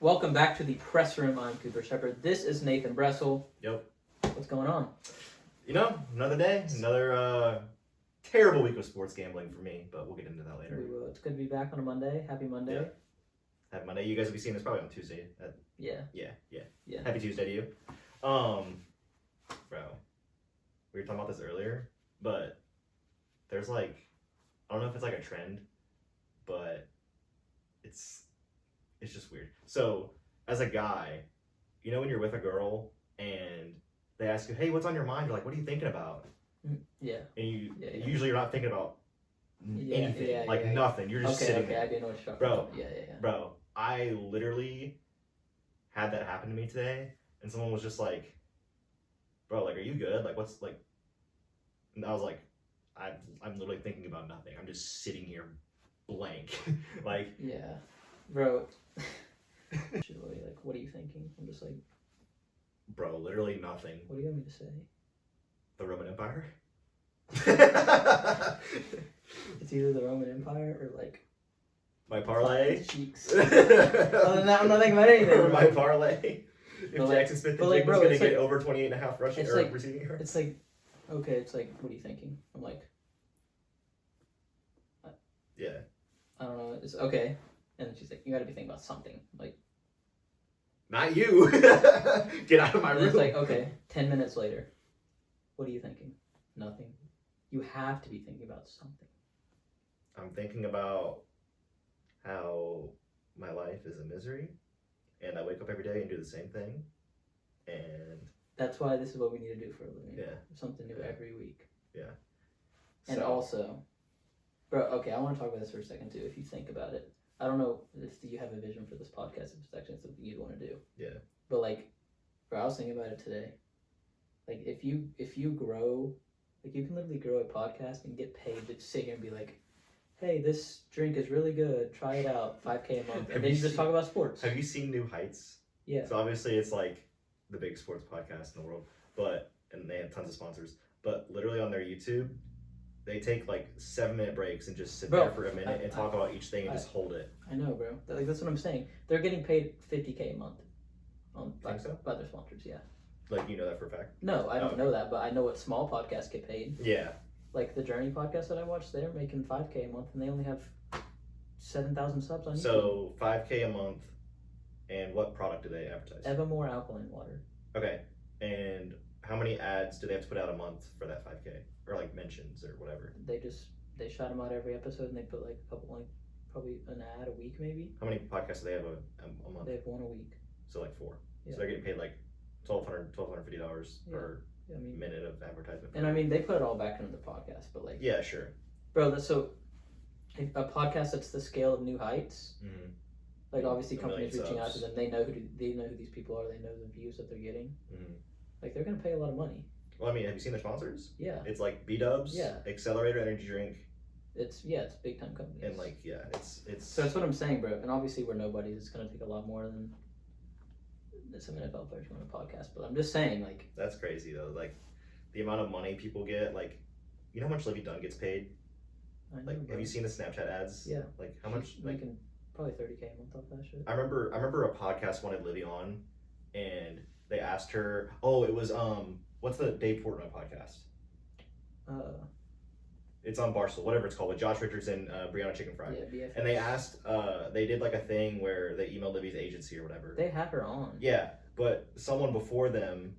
Welcome back to the press room. I'm Cooper Shepard. This is Nathan Bressel. Yep. What's going on? Another day, another terrible week of sports gambling for me, but we'll get into that later. We will. It's good to be back on a Monday. Happy Monday. Yeah. Happy Monday. You guys will be seeing this probably on Tuesday. Yeah. Happy Tuesday to you. Bro, we were talking about this earlier, but there's I don't know if it's a trend, but it's just weird. So, as a guy, when you're with a girl and they ask you, hey, what's on your mind? You're like, what are you thinking about? Yeah. And usually you're not thinking about anything, nothing. You're just sitting there. I didn't know what you're talking about. Yeah. Bro, I literally had that happen to me today, and someone was just like, bro, are you good? And I was like, I'm literally thinking about nothing. I'm just sitting here blank. Yeah. Bro. What are you thinking? I'm just bro, literally nothing. What do you want me to say? The Roman Empire? It's either the Roman Empire or my parlay. Cheeks. Other than that, I'm not thinking about anything. Or my parlay. If Jackson Smith the Jig was going to get over 28.5 rushing or receiving yards. It's okay, it's what are you thinking? I'm yeah. I don't know. It's okay. And then she's like, you got to be thinking about something. Not you. Get out of my room. It's okay, 10 minutes later. What are you thinking? Nothing. You have to be thinking about something. I'm thinking about how my life is a misery, and I wake up every day and do the same thing, and that's why this is what we need to do for a living. Yeah. Something new every week. Yeah. And also, bro, okay, I want to talk about this for a second too. If you think about it, I don't know if you have a vision for this podcast, if it's actually something you'd want to do. Yeah. But bro, I was thinking about it today. If you grow, you can literally grow a podcast and get paid to sit here and be like, hey, this drink is really good. Try it out. $5K a month. And then you just talk about sports. Have you seen New Heights? Yeah. So obviously it's the big sports podcast in the world, and they have tons of sponsors. But literally on their YouTube, they take 7-minute breaks and just sit there for a minute and talk about each thing and just hold it. I know, bro. That's what I'm saying. They're getting paid $50K a month by their sponsors. Yeah. You know that for a fact? No, I don't know that, but I know what small podcasts get paid. Yeah. The Journey podcast that I watched, they're making $5K a month, and they only have 7,000 subs on YouTube. So $5K a month, and what product do they advertise? Evermore alkaline water. Okay, and how many ads do they have to put out a month for that $5K, or mentions or whatever? They shout them out every episode, and they put a couple, probably an ad a week maybe. How many podcasts do they have a month? They have one a week. So 4. Yeah. So they're getting paid $1,250 per minute of advertisement. And they put it all back into the podcast, but yeah, sure, bro. So a podcast that's the scale of New Heights. Mm-hmm. Obviously companies reaching out to them, they know who these people are. They know the views that they're getting. Mm-hmm. They're gonna pay a lot of money. Well, have you seen their sponsors? Yeah. It's B-Dubs. Yeah. Accelerator Energy Drink. It's big time companies. And it's. So that's what I'm saying, bro. And obviously we're nobodies. It's gonna take a lot more than some NFL players on a podcast. But I'm just saying, That's crazy though. The amount of money people get. You know how much Livy Dunn gets paid? I know, have you seen the Snapchat ads? Yeah. How much? Making probably $30K a month off that shit. I remember a podcast wanted Livy on, and they asked her. Oh, it was what's the Dave Portnoy podcast? It's on Barstool, whatever it's called, with Josh Richards and Brianna Chicken Fry. Yeah, BFF. And they asked, they did a thing where they emailed Livy's agency or whatever. They had her on. Yeah, but someone before them,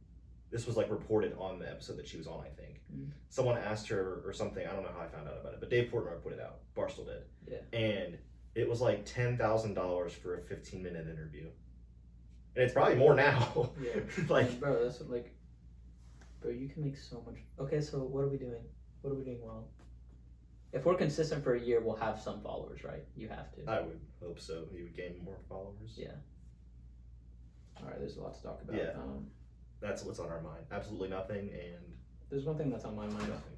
this was reported on the episode that she was on, I think. Mm. Someone asked her or something, I don't know how I found out about it, but Dave Portnoy put it out. Barstool did. Yeah. And it was $10,000 for a 15-minute interview. And it's probably more now. Yeah. Bro, that's bro, you can make so much. Okay, so what are we doing? What are we doing wrong? If we're consistent for a year, we'll have some followers, right? You have to. I would hope so. You would gain more followers. Yeah. All right, there's a lot to talk about. Yeah. That's what's on our mind. Absolutely nothing, and there's one thing that's on my mind. Nothing.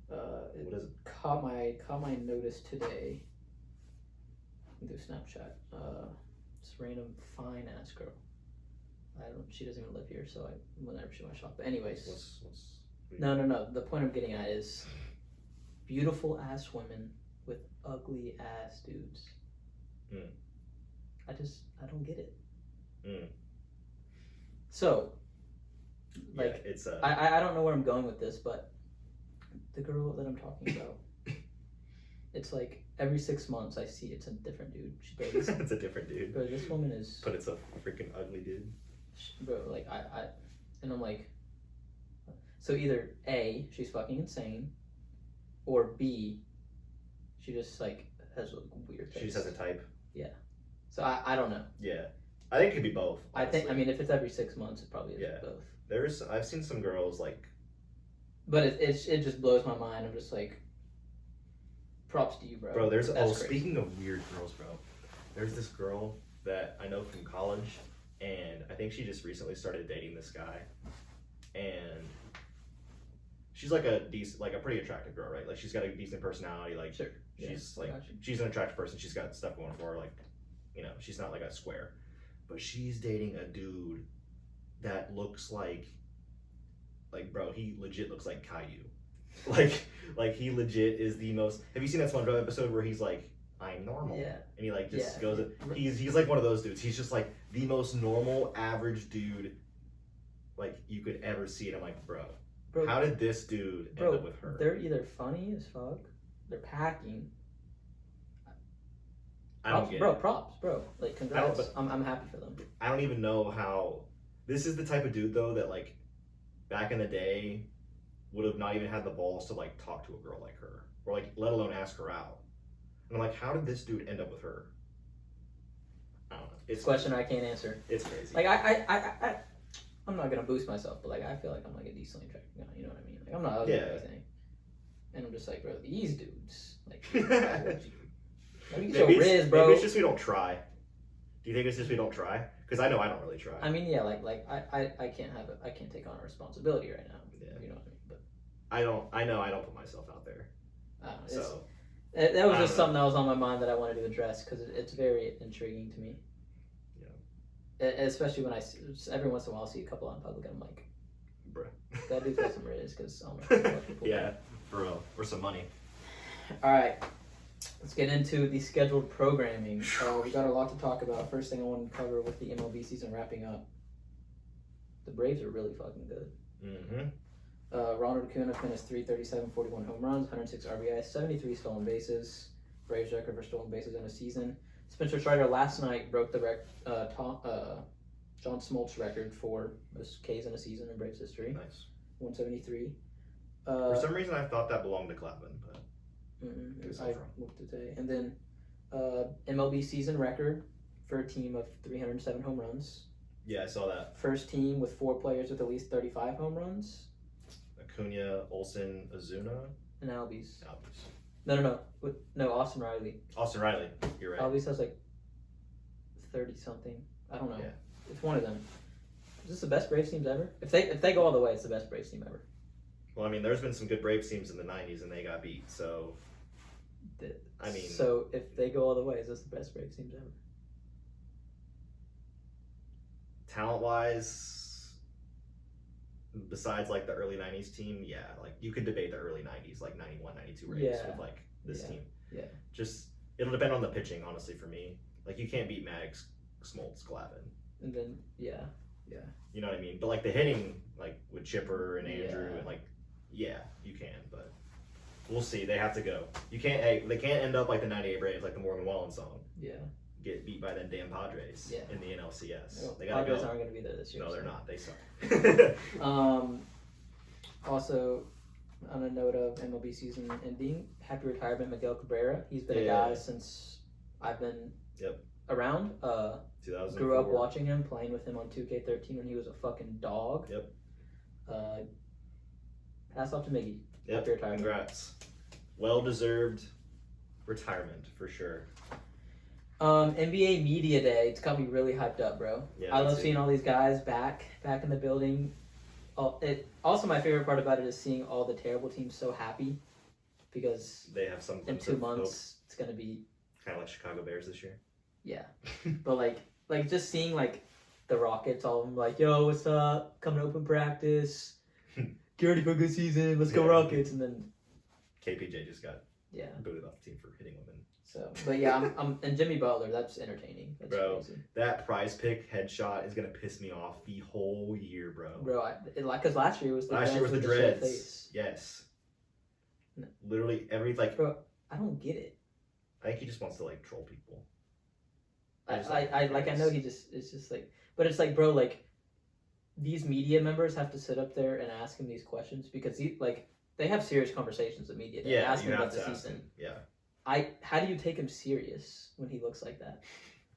What is it? Caught my notice today. Through Snapchat. This random fine ass girl. She doesn't even live here, so whenever she went to shop. But anyways. No. The point I'm getting at is beautiful ass women with ugly ass dudes. I don't get it. Mm. So, like, yeah, it's I don't know where I'm going with this, but the girl that I'm talking about, it's like every 6 months I see it's a different dude she dates. it's a different dude. Bro, this woman is. But it's a freaking ugly dude. Bro, like and I'm like, so either A, she's fucking insane, or B, she just like has like weird things. She just has a type. Yeah. So I don't know. Yeah, I think it could be both. Honestly. I mean, if it's every 6 months, it probably is both. I've seen some girls like. But it just blows my mind. I'm just like, props to you, bro. Bro, That's crazy. Speaking of weird girls, bro, there's this girl that I know from college, and I think she just recently started dating this guy, and she's like a decent, like a pretty attractive girl, right? Like she's got a decent personality, like Sure. she's Yeah, like she's an attractive person. She's got stuff going for her, like she's not like a square, but she's dating a dude that looks like bro, he legit looks like Caillou. Like he legit is the most. Have you seen that SpongeBob episode where he's like, "I'm normal," Yeah. and he like just goes. He's like one of those dudes. He's just like the most normal, average dude, like you could ever see. And I'm like, bro, how did this dude end up with her? They're either funny as fuck, they're packing. I don't get it. Props, bro. Like, congrats. I'm happy for them. I don't even know how. This is the type of dude though that like, back in the day, would have not even had the balls to like talk to a girl like her, or like let alone ask her out. And I'm like, how did this dude end up with her? I don't know. It's a question I can't answer. It's crazy. Like I'm not gonna boost myself, but like I feel like I'm like a decently attractive guy. You know what I mean? Like I'm not ugly or anything. And I'm just like, bro, these dudes, like, you show Riz, bro. Maybe it's just we don't try. Do you think it's just we don't try? Because I know I don't really try. I mean, yeah, like I can't have it. I can't take on a responsibility right now. Yeah. You know what I mean? But I know I don't put myself out there. So that was just something that was on my mind that I wanted to address because it's very intriguing to me. Yeah. Especially when I see, every once in a while see a couple out in public and I'm like, bruh, that dude's got some Riz because yeah, bro, or some money. All right. Let's get into the scheduled programming. We got a lot to talk about. First thing I want to cover with the MLB season wrapping up. The Braves are really fucking good. Mm-hmm. Ronald Acuna finished 337, 41 home runs, 106 RBIs, 73 stolen bases. Braves record for stolen bases in a season. Spencer Strider last night broke the John Smoltz record for most Ks in a season in Braves history. Nice. 173. For some reason, I thought that belonged to Glavine, but. I looked today. And then MLB season record for a team of 307 home runs. Yeah, I saw that. First team with 4 players with at least 35 home runs. Acuna, Olsen, Ozuna. And Albies. No, Austin Riley. Austin Riley, you're right. Albies has like 30-something. I don't know. Yeah. It's one of them. Is this the best Braves teams ever? If they go all the way, it's the best Braves team ever. Well, I mean, there's been some good Braves teams in the 90s and they got beat, so... So if they go all the way, is this the best Braves teams ever? Talent-wise, besides like the early 90s team, yeah, like you could debate the early 90s, like 91, 92 Braves with like this team. Yeah. Just, it'll depend on the pitching, honestly, for me. Like you can't beat Maddox, Smoltz, Glavine. And then, yeah. You know what I mean? But like the hitting, like with Chipper and Andrew and like, yeah, you can, but we'll see. They have to go. They can't end up like the 98 Braves, like the Morgan Wallen song. Yeah. Get beat by them damn Padres in the NLCS. No, they gotta Padres go. aren't going to be there this year. No, they're not. They suck. Also, on a note of MLB season ending, happy retirement, Miguel Cabrera. He's been a guy since I've been around. 2004. Grew up watching him, playing with him on 2K13 when he was a fucking dog. Yep. Hats off to Miggy. Yep. Happy retirement. Congrats. Well-deserved retirement for sure. NBA Media Day. It's got me really hyped up, bro. Yeah, I love seeing all these guys back in the building. Also, my favorite part about it is seeing all the terrible teams so happy because they have something in 2 months it's gonna be kind of like Chicago Bears this year. Yeah, but like just seeing like the Rockets, all of them like, yo, what's up? Coming to open practice. Get ready for a good season. Let's go Rockets, and then KPJ just got booted off the team for hitting women. So, but yeah, I'm and Jimmy Butler. That's entertaining. That's Bro. crazy. That Prize Pick headshot is gonna piss me off the whole year, bro. Bro, because last year was the Last year was the with shit dreads. face. Yes. No. Literally every like. Bro, I don't get it. I think he just wants to like troll people. I know he just it's just like, but it's like, bro, like these media members have to sit up there and ask him these questions because they have serious conversations with media. They ask him about the season. Yeah. How do you take him serious when he looks like that?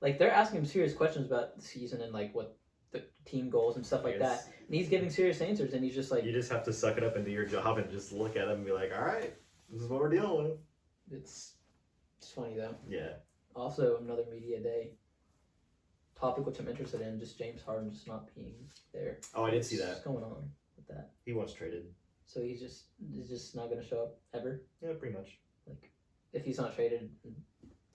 Like they're asking him serious questions about the season and like what the team goals and stuff like that, and he's giving serious answers, and he's just like, you just have to suck it up and do your job and just look at him and be like, all right, this is what we're dealing with. It's funny though. Yeah. Also, another media day topic which I'm interested in, just James Harden just not being there. Oh, I did see that. What's going on with that? He once traded. So he's just not going to show up ever? Yeah, pretty much. Like, if he's not traded,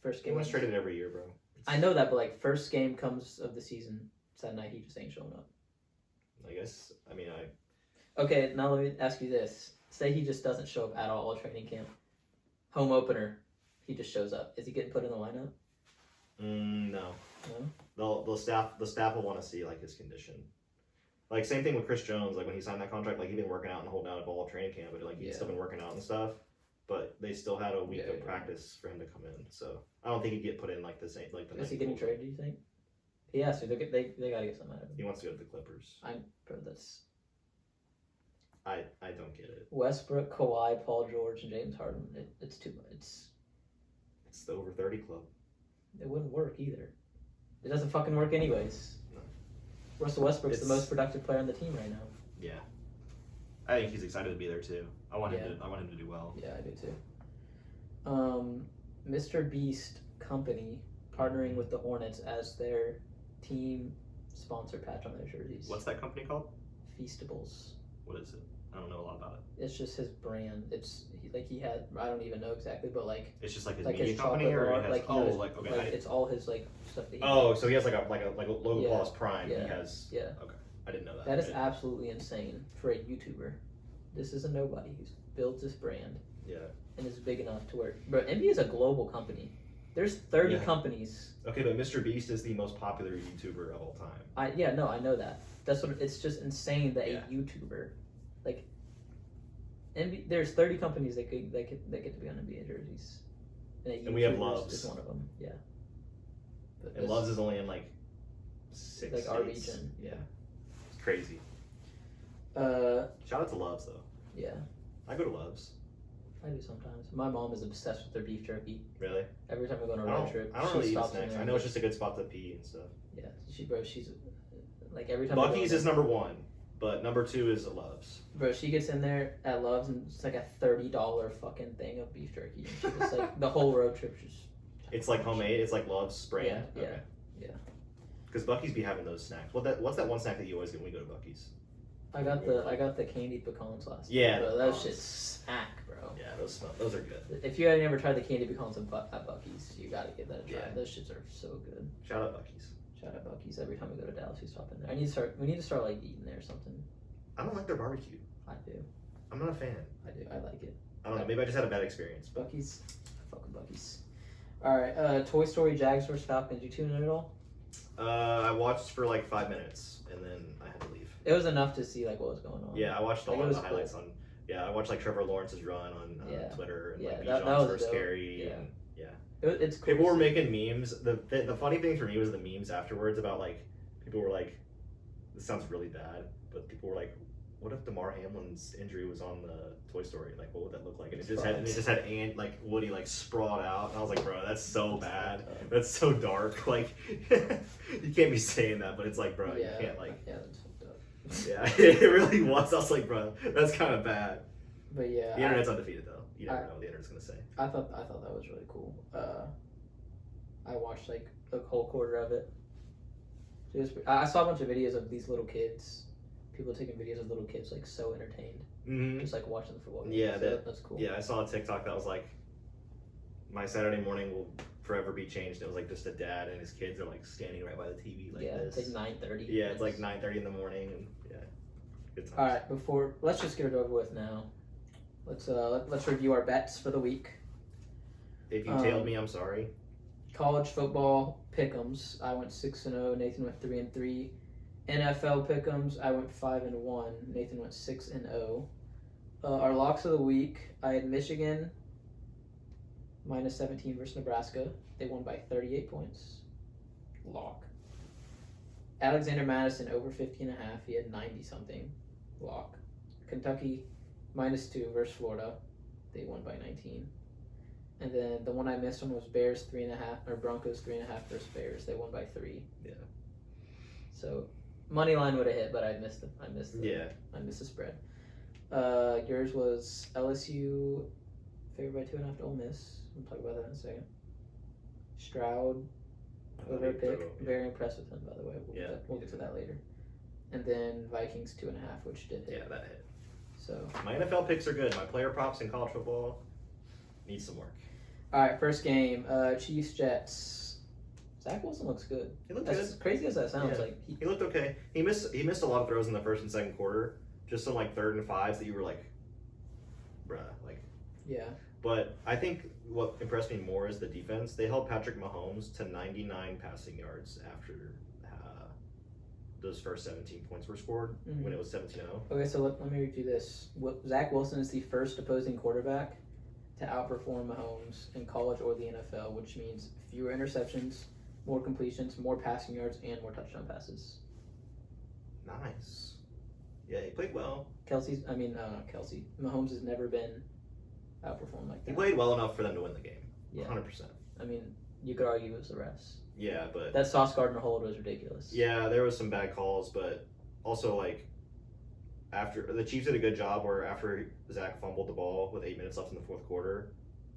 first game. He once traded every year, bro. I know that, but like, first game comes of the season, that night he just ain't showing up. I guess, Okay, now let me ask you this. Say he just doesn't show up at all training camp. Home opener, he just shows up. Is he getting put in the lineup? No. No? The staff will want to see like his condition. Like same thing with Chris Jones. Like when he signed that contract, like he'd been working out and holding out at all training camp, but like he'd still been working out and stuff. But they still had a week of practice for him to come in. So I don't think he'd get put in like the same like the. Is he getting traded? Do you think? He has to. They gotta get something out of him. He wants to go to the Clippers. Bro, that's. I don't get it. Westbrook, Kawhi, Paul George, and James Harden. It's too much. It's the over 30 club. It wouldn't work either. It doesn't fucking work anyways. No. Russell Westbrook's the most productive player on the team right now. Yeah. I think he's excited to be there too. I want him to do well. Yeah, I do too. Mr. Beast Company partnering with the Hornets as their team sponsor patch on their jerseys. What's that company called? Feastables. What is it? I don't know a lot about it. It's just his brand. He had, I don't even know exactly, but like it's just like his like media his company, or bar, he has, like it's all his like stuff that he makes. So he has like a Logan Paul's Prime. Yeah. He has. Yeah. Okay, I didn't know that. That is absolutely insane for a YouTuber. This is a nobody who's built this brand. Yeah. And is big enough to where, bro, NBA is a global company. There's 30 companies. Okay, but Mr. Beast is the most popular YouTuber of all time. I know that. That's what it's just insane that a YouTuber, like, there's 30 companies that get to be on NBA jerseys, and we have Loves. Is one of them. Yeah. But and Loves is only in like 6 like states. our region. Yeah. It's crazy. Shout out to Loves though. Yeah. I go to Loves. I do sometimes. My mom is obsessed with their beef jerky. Really? Every time we go on a road trip, I don't really eat snacks. I know it's just a good spot to pee and stuff. Yeah, she's like every time. Buc-ee's is number 1, but number 2 is Loves. Bro, she gets in there at Loves and it's like a $30 fucking thing of beef jerky. And she just like the whole road trip just. It's like homemade. It's like Loves brand. Yeah. Okay. Yeah. Because Buc-ee's be having those snacks. What's that one snack that you always get when we go to Buc-ee's? I got the candied pecans last time. Yeah, bro, those shit smack, bro. Yeah, those are good. If you had never tried the candied pecans at Buc-ee's, you gotta give that a try. Yeah. Those shits are so good. Shout out Buc-ee's. Shout out Buc-ee's. Every time we go to Dallas, we stop in there. We need to start like eating there or something. I don't like their barbecue. I do. I'm not a fan. I do. I like it. I don't know. Maybe I just had a bad experience. Buc-ee's. I fuck with Buc-ee's. All right. Toy Story Jags vs Falcons. You tune in at all? I watched for like 5 minutes and then I had to leave. It was enough to see like what was going on. Yeah, I watched a lot of the highlights on. Yeah, I watched like Trevor Lawrence's run on Twitter and like that Bijan's was versus dope. Carey. Yeah. And, It's cool. People were making memes. The funny thing for me was the memes afterwards about like people were like, this sounds really bad, but people were like, what if DeMar Hamlin's injury was on the Toy Story? Like, what would that look like? And it just had like Woody like sprawled out, and I was like, bro, that's so bad. That's so dark. Like, you can't be saying that, but it's like, bro, you can't like. Yeah, that's fucked up. Yeah, it really was. I was like, bro, that's kind of bad. But yeah, the internet's undefeated though. You never know what the internet's gonna say. I thought that was really cool. I watched like a whole quarter of it. I saw a bunch of videos of these little kids. People taking videos of little kids like so entertained, just like watching the football game. Yeah, that's cool. Yeah, I saw a TikTok that was like, my Saturday morning will forever be changed. It was like just a dad and his kids are like standing right by the TV like this. It's like 9:30. Yeah, it's like 9:30 in the morning, and good times. All right, let's just get it over with now. Let's review our bets for the week. If you tailed me, I'm sorry. College football pick'ems. I went 6-0. Nathan went 3-3. NFL pick'ems. I went 5-1. Nathan went 6-0. Our locks of the week. I had Michigan minus 17 versus Nebraska. They won by 38 points. Lock. Alexander Madison over 50.5. He had 90 something. Lock. Kentucky minus 2 versus Florida. They won by 19. And then the one I missed was Bears 3.5 or Broncos 3.5 versus Bears. They won by 3. Yeah. So money line would have hit, but I missed the spread. Yours was LSU favored by 2.5 to Ole Miss. We'll talk about that in a second. Stroud over pick. Very impressed with him, by the way. We'll get to that later. And then Vikings 2.5, which did hit. Yeah, that hit. So my NFL picks are good. My player props in college football need some work. All right, first game, Chiefs Jets. Zach Wilson looks good. He looked good. good. As crazy as that sounds, Yeah. He looked okay. He missed a lot of throws in the first and second quarter. Just some like 3rd and 5s that you were like, bruh, like. Yeah. But I think what impressed me more is the defense. They held Patrick Mahomes to 99 passing yards after those first 17 points were scored when it was 17-0. Okay, so let me read you this. Zach Wilson is the first opposing quarterback to outperform Mahomes in college or the NFL, which means fewer interceptions, more completions, more passing yards, and more touchdown passes. Nice. Yeah, he played well. Mahomes has never been outperformed like that. He played well enough for them to win the game. Yeah. 100%. I mean, you could argue it was the refs. Yeah, but that Sauce Gardner hold was ridiculous. Yeah, there was some bad calls, but also like after the Chiefs did a good job where after Zach fumbled the ball with 8 minutes left in the fourth quarter,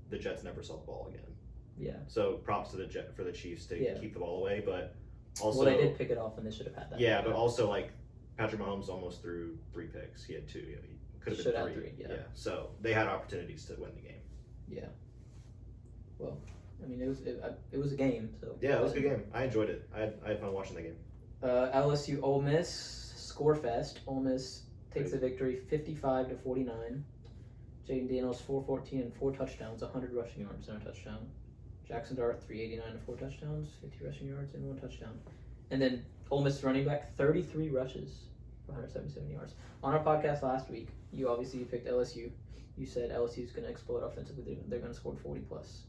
the Jets never saw the ball again. Yeah. So props to the Chiefs to keep the ball away, but also they did pick it off and they should have had that. Yeah, but also like Patrick Mahomes almost threw 3 picks. He had 2. He could have been 3. Yeah. So they had opportunities to win the game. Yeah. Well, I mean, it was a game. So yeah, it was a good game. I enjoyed it. I had fun watching the game. LSU Ole Miss score fest. Ole Miss takes the victory 55-49. Jaden Daniels 414 and 4 touchdowns, 100 rushing yards and a touchdown. Jackson Dart 389 and 4 touchdowns, 50 rushing yards and 1 touchdown. And then Ole Miss running back 33 rushes for 177 yards. On our podcast last week, you picked LSU. You said LSU is going to explode offensively. They're going to score 40 plus.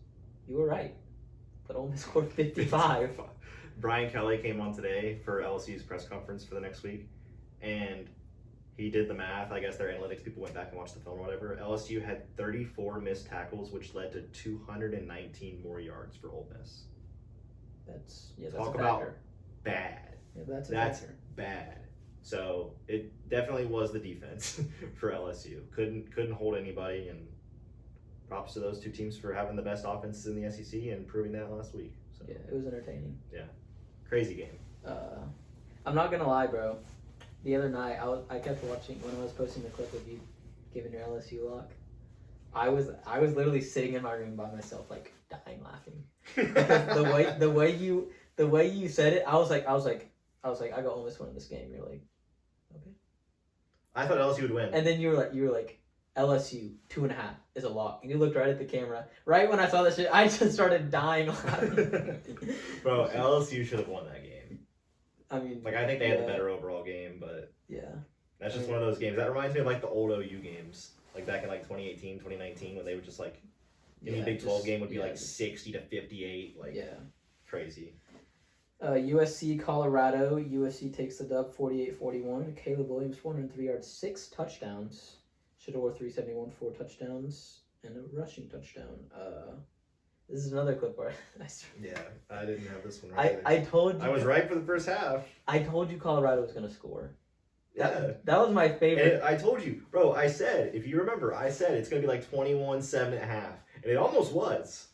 You were right, but Ole Miss scored 55. Brian Kelly came on today for LSU's press conference for the next week, and he did the math. I guess their analytics people went back and watched the film or whatever. LSU had 34 missed tackles, which led to 219 more yards for Ole Miss. That's Talk a about factor. Bad. Yeah, that's bad. So it definitely was the defense for LSU. Couldn't hold anybody, and props to those 2 teams for having the best offenses in the SEC and proving that last week. So yeah, it was entertaining. Yeah, crazy game. I'm not gonna lie, bro. The other night, I kept watching when I was posting the clip of you giving your LSU lock. I was literally sitting in my room by myself, like dying laughing. Because the way you said it, I was like, I got Ole Miss winning this game. You're like, okay. I thought LSU would win. And then you were like, LSU 2.5 is a lock. And you looked right at the camera. Right when I saw that shit, I just started dying laughing. Bro, LSU should have won that game. I mean, like, I think they had the better overall game, but that's just one of those games. That reminds me of like the old OU games, like back in like 2018, 2019, when they would just like any Big 12 game would be like 60-58, like crazy. USC Colorado. USC takes the dub 48-41. Caleb Williams 403 yards, 6 touchdowns. Shador 371, 4 touchdowns and a rushing touchdown. This is another clip where I didn't have this one right. I told you I was right for the first half. I told you Colorado was gonna score. Yeah. That was my favorite. And I told you, bro, I said, if you remember, I said it's gonna be like 21-7.5. And it almost was.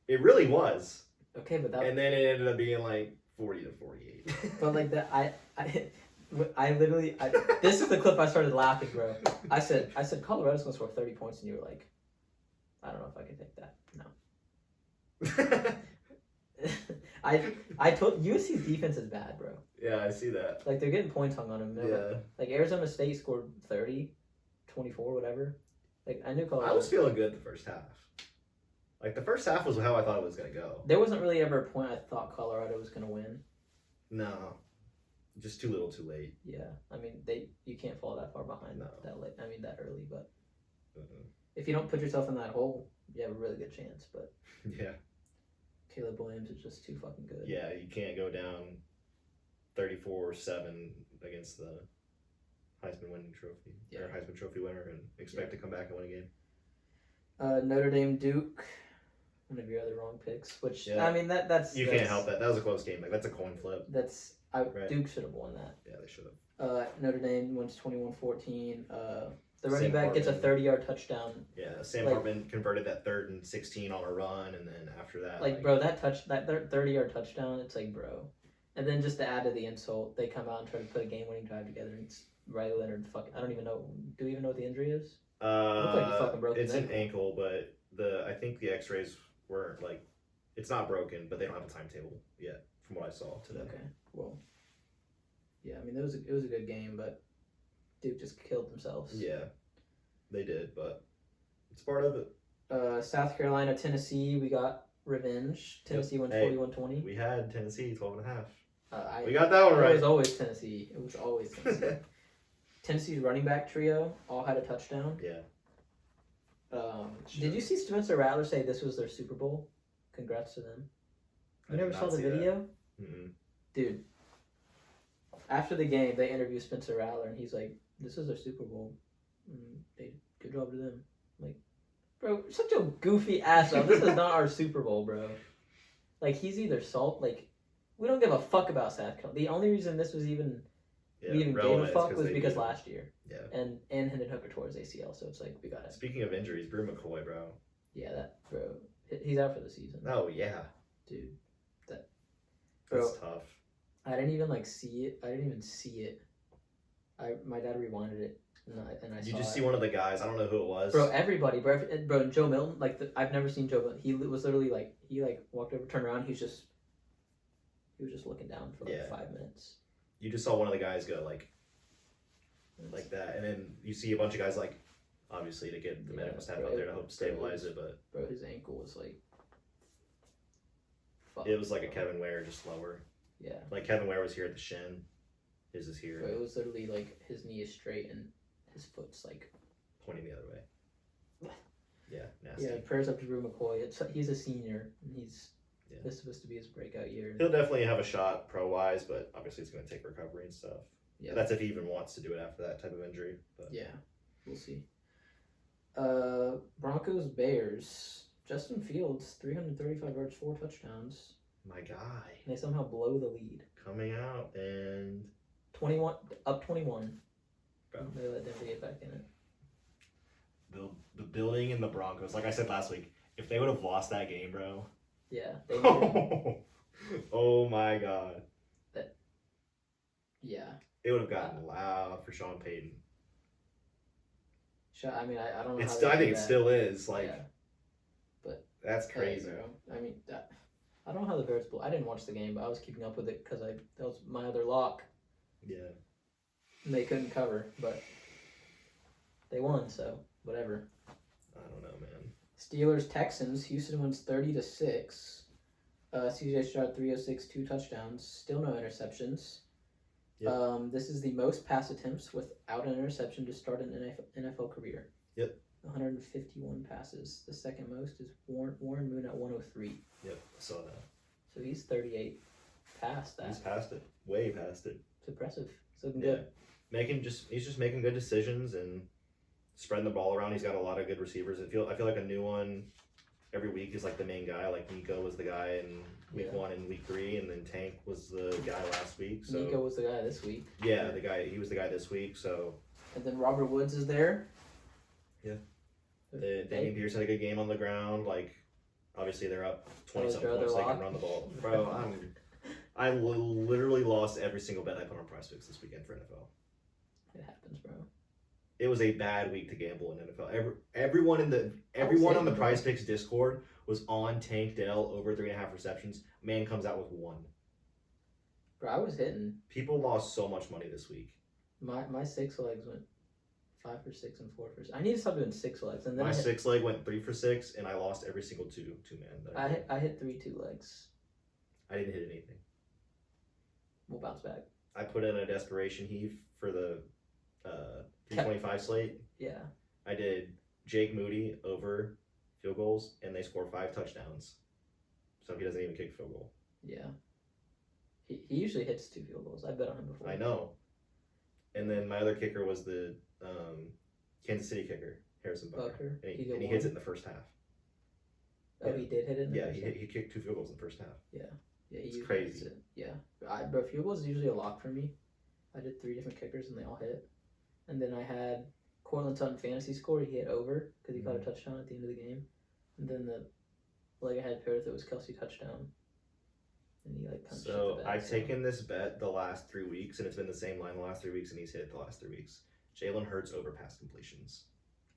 It really was. Okay, but and then it ended up being like 40-48. But like that I literally this is the clip I started laughing, bro. I said Colorado's gonna score 30 points and you were like, I don't know if I can take that. No. I told USC's defense is bad, bro. Yeah, I see that. Like they're getting points hung on them. Like Arizona State scored 30, 24, whatever. Like I knew Colorado. I was feeling good the first half. Like the first half was how I thought it was gonna go. There wasn't really ever a point I thought Colorado was gonna win. No, just too little, too late. Yeah, I mean you can't fall that far behind that late. I mean that early, but if you don't put yourself in that hole, you have a really good chance. But yeah, Caleb Williams is just too fucking good. Yeah, you can't go down 34-7 against the Heisman winning trophy or Heisman Trophy winner and expect to come back and win a game. Notre Dame Duke. One of your other wrong picks, which I mean that's can't help that. That was a close game. Like that's a coin flip. Duke should have won that. Yeah, they should have. Notre Dame wins 21-14. The running back gets a 30-yard touchdown. Yeah, Sam Hartman converted that 3rd and 16 on a run, and then after that, bro, that 30-yard touchdown, it's like, bro. And then just to add to the insult, they come out and try to put a game-winning drive together, and it's Riley Leonard. I don't even know. Do you even know what the injury is? Looks like he fucking broke his ankle. It's an ankle, but I think the X-rays weren't it's not broken, but they don't have a timetable yet, from what I saw today. Okay, well, yeah, I mean it was a good game, but Duke just killed themselves. Yeah, they did, but it's part of it. South Carolina, Tennessee, we got revenge. Tennessee wins 41-20. We had Tennessee 12.5. We got that one right. It was always Tennessee. Tennessee's running back trio all had a touchdown. Yeah. Did you see Spencer Rattler say this was their Super Bowl? Congrats to them. You never saw the video? Dude, after the game, they interviewed Spencer Rattler, and he's like, this is their Super Bowl. Good job to them. I'm like, bro, you're such a goofy asshole. This is not our Super Bowl, bro. Like, he's either we don't give a fuck about South Carolina. The only reason this was even gave a fuck was because last year. Yeah. And Hendon Hooker tore his ACL, so it's like, we got it. Speaking of injuries, Brew McCoy, bro. Yeah, bro. He's out for the season. Oh, yeah. Dude. That's tough. I didn't even see it. I didn't even see it. My dad rewinded it, and I saw it. You just see one of the guys. I don't know who it was. Bro, everybody, bro, Joe Milton. I've never seen Joe Milton. He was literally he walked over, turned around. He was just looking down for 5 minutes. You just saw one of the guys go like that, and then you see a bunch of guys obviously to get the medical staff out there to help stabilize it, but bro, his ankle was it was like a Kevin Ware, just lower. Yeah. Like Kevin Ware was here at the shin. His is here. Bro, it was literally his knee is straight and his foot's pointing the other way. Yeah, nasty. Yeah, prayers up to Brew McCoy. He's a senior, and this is supposed to be his breakout year. He'll definitely have a shot pro-wise, but obviously it's going to take recovery and stuff. Yeah. That's if he even wants to do it after that type of injury. But. Yeah, we'll see. Broncos Bears. Justin Fields, 335 yards, 4 touchdowns. My guy. And they somehow blow the lead. Coming out and 21 up 21. Bro. They let Denver get back in it. The building and the Broncos, like I said last week, if they would have lost that game, bro. Yeah. Oh my god. Yeah. It would have gotten loud for Sean Payton. I mean, I don't know. I think it still is. But that's crazy. Bro. I mean, I don't know how the Bears. I didn't watch the game, but I was keeping up with it because that was my other lock. Yeah. And they couldn't cover, but they won, so whatever. I don't know, man. Steelers Texans. Houston wins 30-6. CJ Stroud 306, 2 touchdowns. Still no interceptions. Yep. This is the most pass attempts without an interception to start an NFL career. Yep. 151 passes. The second most is Warren Moon at 103. Yep, I saw that. So he's 38 past that. He's past it. Way past it. It's impressive. It's looking good. He's just making good decisions and spreading the ball around. He's got a lot of good receivers. I feel like a new one every week is the main guy. Nico was the guy in week 1 and week 3, and then Tank was the guy last week. So Nico was the guy this week. Yeah, he was the guy this week. So. And then Robert Woods is there. Yeah. Damian Pierce had a good game on the ground. Obviously they're up 20-something points. They can run the ball. Bro, I literally lost every single bet I put on PrizePicks this weekend for NFL. It happens, bro. It was a bad week to gamble in NFL. Everyone on the PrizePicks Discord was on Tank Dell over 3.5 receptions. Man comes out with 1. Bro, I was hitting. People lost so much money this week. My 6 legs went 5 for 6 and 4 for 6. I need to stop doing 6 legs. And then My 6 leg went 3 for 6, and I lost every single two man. I hit 3 2-legs. I didn't hit anything. We'll bounce back. I put in a desperation heave for the 325 slate. Yeah. I did Jake Moody over field goals, and they scored 5 touchdowns. So he doesn't even kick field goal. Yeah. He usually hits 2 field goals. I bet on him before. I know. And then my other kicker was the Kansas City kicker, Harrison Butker. And he hits it in the first half. Oh, he did hit it in the first half? He kicked 2 field goals in the first half. Yeah. Yeah, it's crazy. It. Yeah. But field goals is usually a lock for me. I did 3 different kickers, and they all hit. And then I had Cortland Sutton fantasy score. He hit over because he caught a touchdown at the end of the game. And then the leg I had paired with it was Kelsey touchdown. And he kind of so I've taken this bet the last 3 weeks, and it's been the same line the last 3 weeks, and he's hit it the last 3 weeks. Jalen Hurts over pass completions.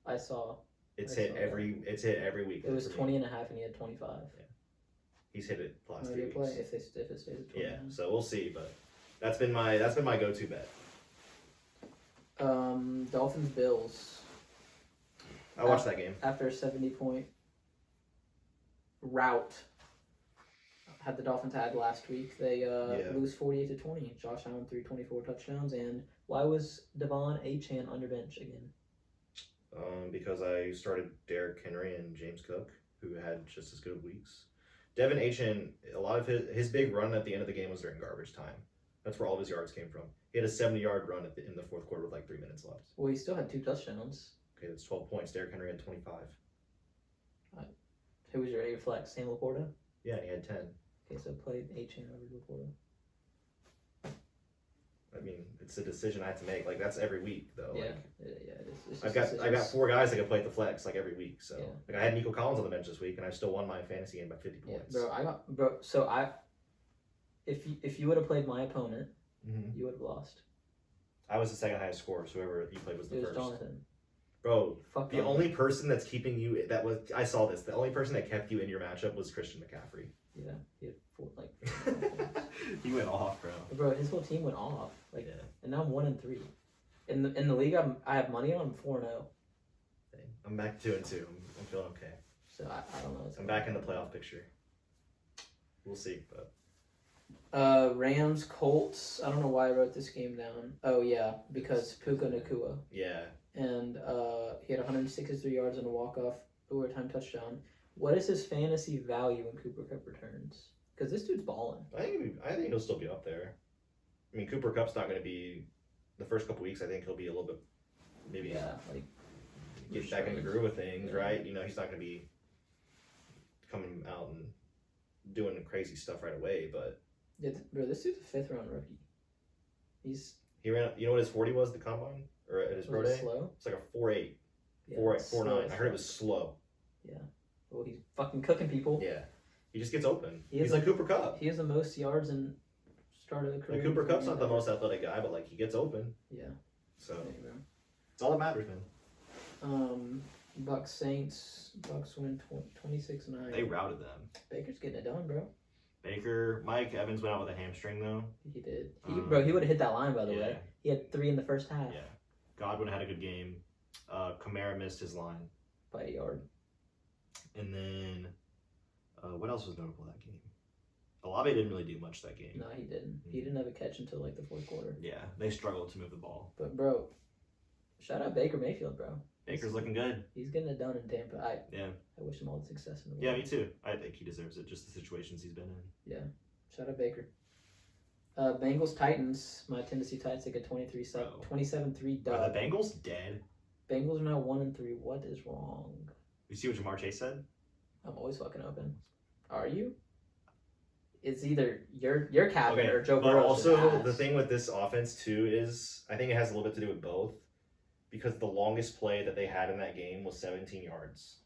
I saw. It's hit every week. It was 20 and a half, and he had 25. Yeah. He's hit it the last 3 weeks. If it stays at 20. Yeah, so we'll see, but that's been my go-to bet. Dolphins Bills. I watched that game. After a 70-point rout had the Dolphins had last week, they lose 48-20. Josh Allen threw 24 touchdowns, and why was Devon Achane under bench again? Because I started Derrick Henry and James Cook, who had just as good of weeks. Devin Achane, a lot of his big run at the end of the game was during garbage time. That's where all of his yards came from. He had a 70-yard run in the fourth quarter with 3 minutes left. Well, he still had 2 touchdowns. Okay, that's 12 points. Derrick Henry had 25. Who was your A flex? Sam Laporta? Yeah, and he had 10. Okay, so play Achane over Laporta. I mean, it's a decision I have to make. That's every week, though. Yeah, it is. I got 4 guys that can play the flex every week. So I had Nico Collins on the bench this week, and I still won my fantasy game by 50 points. If you would have played my opponent, you would have lost. I was the second highest scorer, so whoever you played was the first. Jonathan. Bro, the only person that's keeping you I saw this. The only person that kept you in your matchup was Christian McCaffrey. Yeah, he had 4 he went off, bro. Bro, his whole team went off. And now I'm 1-3. In the league, I have money on. I'm 4-0. I'm back 2-2. I'm feeling okay. So I don't know. I'm back in the playoff picture. We'll see, but. Rams Colts. I don't know why I wrote this game down. Oh yeah, because Puka Nacua. Yeah. And he had 163 yards and a walk-off overtime touchdown. What is his fantasy value when Cooper Kupp returns? Because this dude's balling. I think he'll still be up there. I mean, Cooper Kupp's not going to be the first couple weeks. I think he'll be a little bit maybe get back in the groove of things, right? You know, he's not going to be coming out and doing crazy stuff right away, but. Yeah, bro, this dude's a 5th round rookie. He ran. You know what his 40 was at the combine or at his pro day? Slow? It's like a 4.8, yeah, 4.9. I heard it was slow. Yeah. Well, he's fucking cooking people. Yeah. He just gets open. He's like Cooper Kupp. He has the most yards in start of the career. Cooper Kupp's not the most athletic guy, but he gets open. Yeah. So it's all that matters, man. Bucks Saints. Bucks win 26-9. They routed them. Baker's getting it done, bro. Mike Evans went out with a hamstring though. He did. He would have hit that line by the way. He had 3 in the first half. Yeah. Godwin had a good game. Kamara missed his line by a yard. And then, what else was notable that game? Olave didn't really do much that game. No, he didn't. He didn't have a catch until the 4th quarter. Yeah, they struggled to move the ball. But bro, shout out Baker Mayfield, bro. Baker's looking good. He's getting it done in Tampa. I wish him all the success in the world. Yeah, me too. I think he deserves it, just the situations he's been in. Yeah. Shout out Baker. Bengals Titans. My Tennessee Titans take a 27-3 dub. Are the Bengals dead? Bengals are now 1-3. What is wrong? You see what Jamar Chase said? I'm always fucking open. Are you? It's either your captain or Joe Burrow. But also, the thing with this offense, too, is I think it has a little bit to do with both. Because the longest play that they had in that game was 17 yards.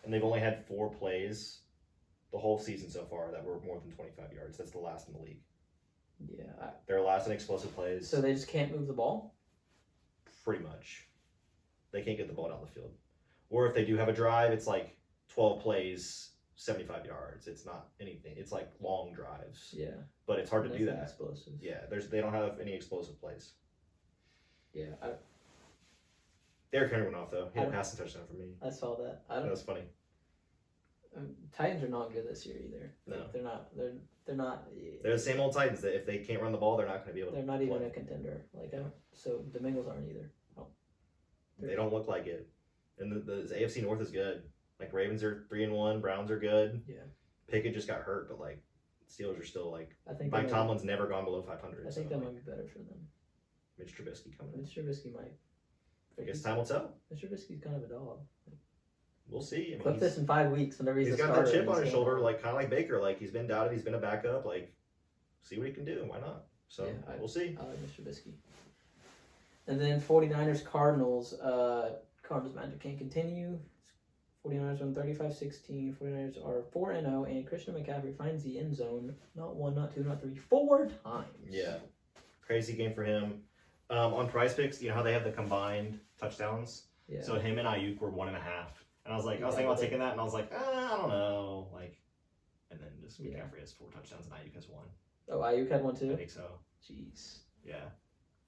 And they've only had 4 plays the whole season so far that were more than 25 yards. That's the last in the league. Yeah. They're last in explosive plays. So they just can't move the ball? Pretty much. They can't get the ball down the field. Or if they do have a drive, it's 12 plays, 75 yards. It's not anything. It's long drives. Yeah. But it's hard to do that. Explosive. Yeah, they don't have any explosive plays. Yeah. Derrick Henry went off though. He had a passing touchdown for me. I saw that. That was funny. Titans are not good this year either. No. They're not. They're not. They're the same old Titans that if they can't run the ball, they're not going to be able to. They're not even play. a contender. Like so, the Bengals aren't either. Oh. They don't look like it. And the AFC North is good. Like Ravens are 3-1, Browns are good. Yeah. Pickett just got hurt, but like Steelers are still like. I think Mike Tomlin's never gone below 500. I think that might be better for them. Mitch Trubisky coming in. Mitch Trubisky might. I guess time will tell. Mitch Trubisky's kind of a dog. We'll see. I mean, Clip this in 5 weeks whenever he's a got starter that chip in on this his game. shoulder, like kind of like Baker. Like he's been doubted, he's been a backup. Like, see what he can do. Why not? So Yeah, we'll see. I like Mitch Trubisky. And then 49ers Cardinals. Cardinals magic can't continue. 49ers won 35-16. 49ers are 4-0, and Christian McCaffrey finds the end zone not 1, not 2, not 3, 4 times. Yeah, crazy game for him. On Prize Picks, you know how they have the combined touchdowns. Yeah. So him and Ayuk were 1.5, and I was like, I was thinking about taking that, and I was like, I don't know, like, and then just McCaffrey has 4 touchdowns and Ayuk has 1. Oh, Ayuk had one too? I think so. Jeez. Yeah.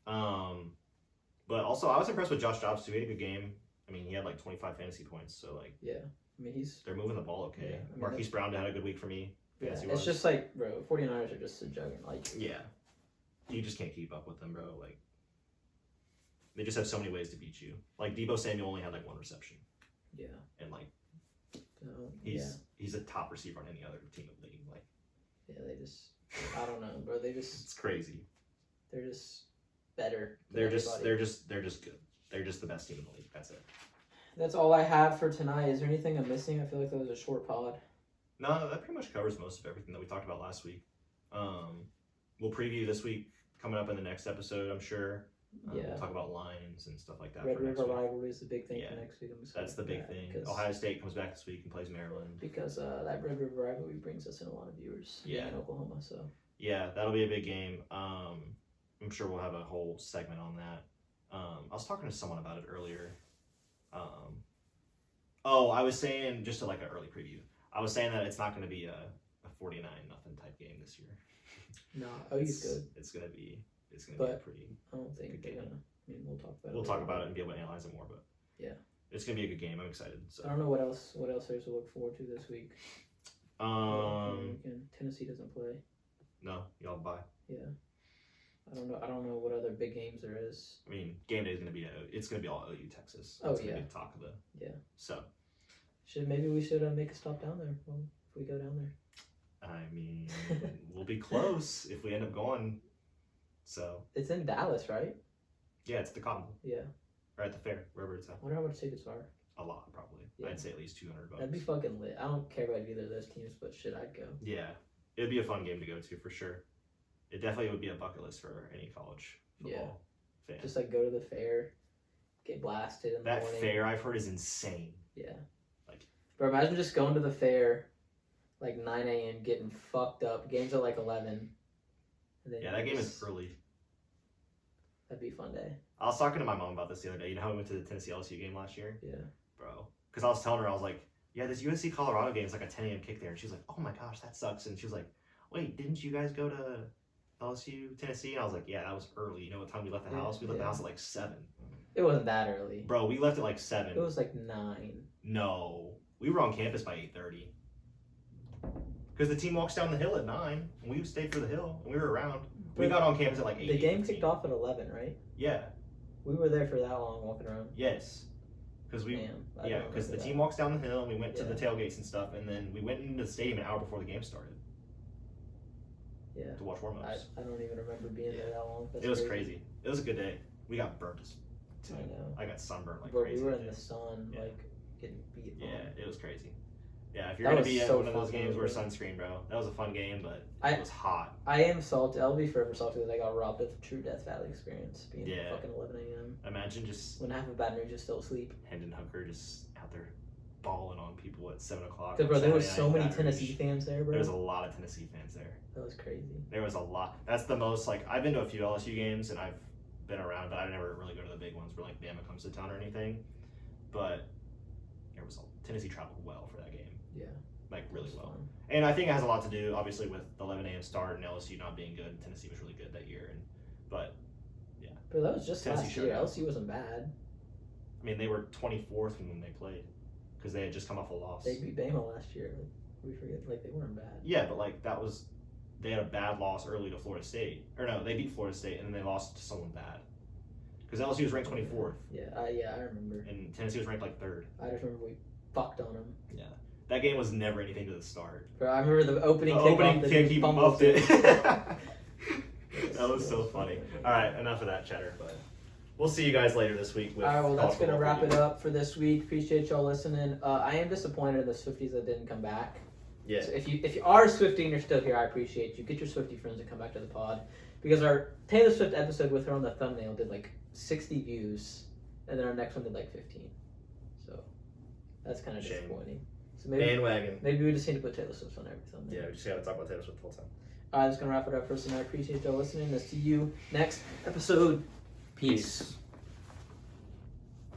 But also I was impressed with Josh Dobbs too. He had a good game. I mean, he had like 25 fantasy points, so like. Yeah. I mean, they're moving the ball okay. Yeah, I mean, Marquise Brown had a good week for me. Yeah, it's just like, bro, 49ers are just a juggernaut. Like, yeah. You just can't keep up with them, bro. Like, they just have so many ways to beat you. Like, Deebo Samuel only had like 1 reception. Yeah. And like, he's a top receiver on any other team in the league. Like, yeah, they just, I don't know, bro. It's crazy. They're just better. They're just good. They're just the best team in the league. That's it. That's all I have for tonight. Is there anything I'm missing? I feel like that was a short pod. No, that pretty much covers most of everything that we talked about last week. We'll preview this week coming up in the next episode, I'm sure. We'll talk about lines and stuff like that. Red River rivalry is the big thing for next week. That's the big thing. Ohio State comes back this week and plays Maryland. Because that Red River rivalry brings us in a lot of viewers in Oklahoma. So yeah, that'll be a big game. I'm sure we'll have a whole segment on that. I was talking to someone about it earlier. I was saying, just to like an early preview, I was saying that it's not going to be a 49-0 type game this year. No, OU's good. It's gonna be a pretty. I don't think they're gonna. I mean, we'll talk about it. We'll talk about it and be able to analyze it more, but yeah, it's gonna be a good game. I'm excited. So I don't know what else there's to look forward to this week. Tennessee doesn't play. No, y'all bye. Yeah, I don't know what other big games there is. I mean, game day is gonna be all OU Texas. That's gonna be the talk of the. Yeah. So. Maybe we should make a stop down there if we go down there. I mean, we'll be close if we end up going. So it's in Dallas, right? Yeah, it's the Cotton Bowl. Yeah. Or at the fair, wherever it's at. I wonder how much tickets are. A lot, probably. Yeah. I'd say at least $200. That'd be fucking lit. I don't care about either of those teams, but shit, I'd go. Yeah, it'd be a fun game to go to for sure. It definitely would be a bucket list for any college football fan. Just like go to the fair, get blasted in the morning. That fair I've heard is insane. Yeah. Like, bro, imagine just going to the fair. Like 9 a.m. getting fucked up. Games are like 11. And then that game is early. That'd be a fun day. I was talking to my mom about this the other day. You know how we went to the Tennessee LSU game last year? Yeah. Bro. Because I was telling her, I was like, yeah, this USC Colorado game is like a 10 a.m. kick there. And she was like, oh my gosh, that sucks. And she was like, wait, didn't you guys go to LSU, Tennessee? And I was like, yeah, that was early. You know what time we left the house? We left the house at like 7. It wasn't that early. Bro, we left at like 7. It was like 9. No. We were on campus by 8:30. Because the team walks down the hill at 9, and we stayed for the hill, and we were around. We got on campus at like 8. The game kicked off at 11, right? Yeah. We were there for that long walking around. Yes. Because the team walks down the hill, and we went to the tailgates and stuff, and then we went into the stadium an hour before the game started. Yeah. To watch warm-ups. I don't even remember being there that long. It was crazy. It was a good day. We got burnt as I know. I got sunburned like Bro, crazy. we were in the sun, like, getting beat. Yeah, it was crazy. Yeah, if you're going to be at one of those games, wear sunscreen, bro. That was a fun game, but it was hot. I am salty. I'll be forever salty that I got robbed of the true Death Valley experience being fucking 11 a.m. Imagine just... when half of Baton Rouge is still asleep. Hendon Hooker just out there balling on people at 7 o'clock. Because, bro, there was so many Tennessee fans there, bro. There was a lot of Tennessee fans there. That was crazy. There was a lot. That's the most, like, I've been to a few LSU games, and I've been around, but I never really go to the big ones where, like, Bama comes to town or anything. But Tennessee traveled well for that game. Yeah. Like, really well. Fun. And I think it has a lot to do, obviously, with the 11 a.m. start and LSU not being good. Tennessee was really good that year. But, yeah. But that was just Tennessee last year. LSU wasn't bad. I mean, they were 24th when they played because they had just come off a loss. They beat Bama last year. Like, we forget, like, they weren't bad. Yeah, but like that was, they had a bad loss early to Florida State. Or no, they beat Florida State and then they lost to someone bad. Because LSU was ranked 24th. Yeah, I remember. And Tennessee was ranked like 3rd. I just remember we fucked on them. Yeah. That game was never anything to the start. Bro, I remember the opening The kick opening kick, he muffed it. That was so funny. All right, enough of that chatter. But we'll see you guys later this week. With all right, well, that's college going to football wrap preview. it up for this week. Appreciate y'all listening. I am disappointed in the Swifties that didn't come back. Yeah. So if you are a Swiftie and you're still here, I appreciate you. Get your Swiftie friends to come back to the pod. Because our Taylor Swift episode with her on the thumbnail did like 60 views. And then our next one did like 15. So that's kind of Shame. disappointing. So Bandwagon. maybe we just need to put Taylor Swift on every thumbnail. Yeah, we just got to talk about Taylor Swift the whole time. All right, that's going to wrap it up for us. And I appreciate y'all listening. I'll see you next episode. Peace.